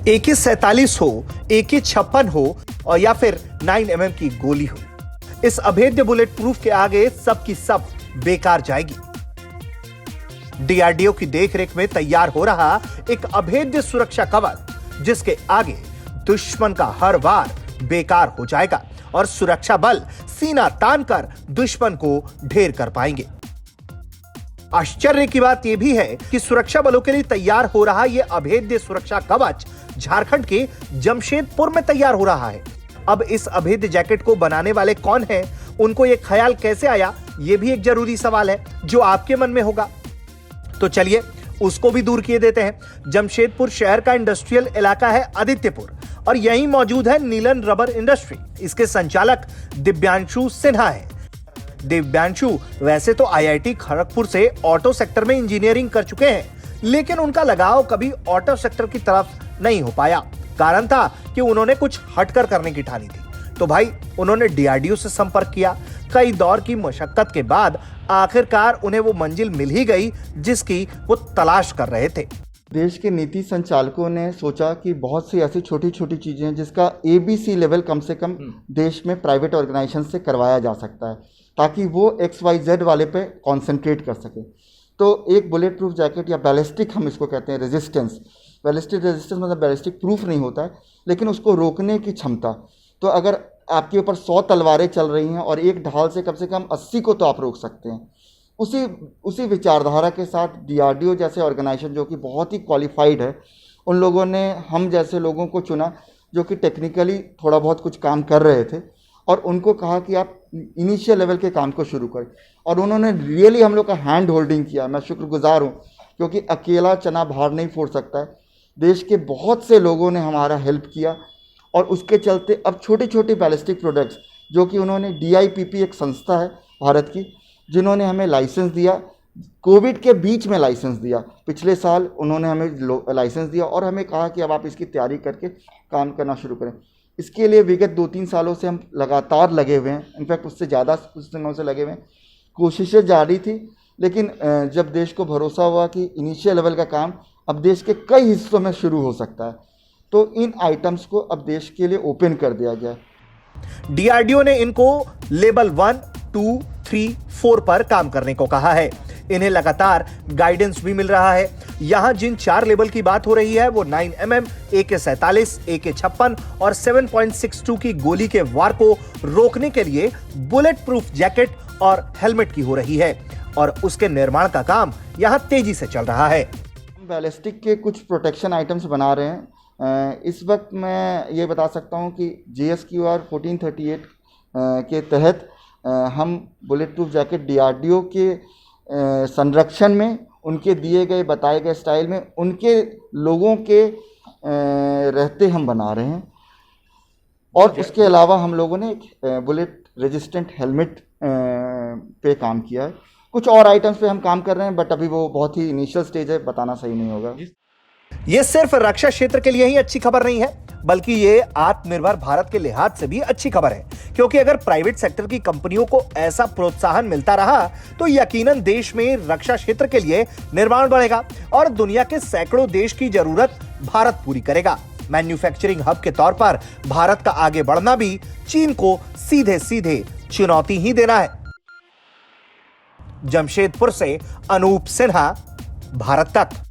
AK-47 हो, AK-56 हो और या फिर 9mm की गोली हो, इस अभेद्य बुलेट प्रूफ के आगे सबकी सब बेकार जाएगी। डीआरडीओ की देखरेख में तैयार हो रहा एक अभेद्य सुरक्षा कवच, जिसके आगे दुश्मन का हर वार बेकार हो जाएगा और सुरक्षा बल सीना तानकर दुश्मन को ढेर कर पाएंगे। आश्चर्य की बात यह भी है कि सुरक्षा बलों के लिए तैयार हो रहा यह अभेद्य सुरक्षा कवच झारखंड के जमशेदपुर में तैयार हो रहा है। अब इस अभेद्य जैकेट को बनाने वाले कौन हैं, उनको यह ख्याल कैसे आया, यह भी एक जरूरी सवाल है जो आपके मन में होगा। तो चलिए उसको भी दूर किए देते हैं। जमशेदपुर शहर का इंडस्ट्रियल इलाका है आदित्यपुर और यहीं मौजूद है नीलन रबर इंडस्ट्री। इसके संचालक दिव्यांशु सिन्हा है। दिव्यांशु वैसे तो आईआईटी खड़गपुर से ऑटो सेक्टर में इंजीनियरिंग कर चुके हैं, लेकिन उनका लगाव कभी ऑटो सेक्टर की तरफ नहीं हो पाया। कारण था कि उन्होंने कुछ हटकर करने की ठानी थी। तो भाई उन्होंने डीआरडीओ से संपर्क किया। कई दौर की मशक्कत के बाद आखिरकार उन्हें वो मंजिल मिल ही गई जिसकी वो तलाश कर रहे थे। देश के नीति संचालकों ने सोचा कि बहुत सी ऐसी छोटी छोटी चीज़ें हैं जिसका ABC लेवल कम से कम देश में प्राइवेट ऑर्गेनाइजेशन से करवाया जा सकता है, ताकि वो XYZ वाले पे कंसंट्रेट कर सके। तो एक बुलेट प्रूफ जैकेट या बैलिस्टिक, हम इसको कहते हैं, रेजिस्टेंस, बैलिस्टिक रेजिस्टेंस मतलब बैलिस्टिक प्रूफ नहीं होता है, लेकिन उसको रोकने की क्षमता। तो अगर आपके ऊपर 100 तलवारें चल रही हैं और एक ढाल से कम 80 को तो आप रोक सकते हैं। उसी विचारधारा के साथ डीआरडीओ जैसे ऑर्गेनाइजेशन जो कि बहुत ही क्वालिफाइड है, उन लोगों ने हम जैसे लोगों को चुना जो कि टेक्निकली थोड़ा बहुत कुछ काम कर रहे थे, और उनको कहा कि आप इनिशियल लेवल के काम को शुरू करें। और उन्होंने रियली हम लोग का हैंड होल्डिंग किया। मैं शुक्रगुजार हूँ, क्योंकि अकेला चना भार नहीं फोड़ सकता है। देश के बहुत से लोगों ने हमारा हेल्प किया और उसके चलते अब छोटे छोटे बैलिस्टिक प्रोडक्ट्स, जो कि उन्होंने DIPP एक संस्था है भारत की, जिन्होंने हमें लाइसेंस दिया, कोविड के बीच में लाइसेंस दिया। पिछले साल उन्होंने हमें लाइसेंस दिया और हमें कहा कि अब आप इसकी तैयारी करके काम करना शुरू करें। इसके लिए विगत 2-3 सालों से हम लगातार लगे हुए हैं, इनफैक्ट उससे ज़्यादा कुछ दिनों से लगे हुए हैं। कोशिशें जारी थी, लेकिन जब देश को भरोसा हुआ कि इनिशियल लेवल का काम अब देश के कई हिस्सों में शुरू हो सकता है, तो इन आइटम्स को अब देश के लिए ओपन कर दिया गया। डीआरडीओ ने इनको लेवल 1, 2, 3, 4 पर काम करने को कहा है। इन्हें लगातार गाइडेंस भी मिल रहा है। यहां जिन 4 लेवल की बात हो रही है वो 9mm, AK-47, AK-56 और 7.62 की गोली के वार को रोकने के लिए बुलेट प्रूफ जैकेट और हेलमेट की हो रही है और उसके निर्माण का काम यहां तेजी से चल रहा है। बैलिस्टिक के कुछ प्रोटेक्शन आइटम्स बना रहे हैं। इस वक्त मैं ये बता सकता हूँ कि JSQR 1438 के तहत हम बुलेट प्रूफ जैकेट डीआरडीओ के संरक्षण में, उनके दिए गए बताए गए स्टाइल में, उनके लोगों के रहते हम बना रहे हैं। और उसके अलावा हम लोगों ने एक बुलेट रेजिस्टेंट हेलमेट पे काम किया है। कुछ और आइटम्स पे हम काम कर रहे हैं, बट अभी वो बहुत ही इनिशियल स्टेज है, बताना सही नहीं होगा। ये सिर्फ रक्षा क्षेत्र के लिए ही अच्छी खबर नहीं है, बल्कि ये आत्मनिर्भर भारत के लिहाज से भी अच्छी खबर है, क्योंकि अगर प्राइवेट सेक्टर की कंपनियों को ऐसा प्रोत्साहन मिलता रहा तो यकीनन देश में रक्षा क्षेत्र के लिए निर्माण बढ़ेगा और दुनिया के सैकड़ों देश की जरूरत भारत पूरी करेगा। मैन्युफैक्चरिंग हब के तौर पर भारत का आगे बढ़ना भी चीन को सीधे सीधे चुनौती ही देना है। जमशेदपुर से अनूप सिन्हा, भारत तक।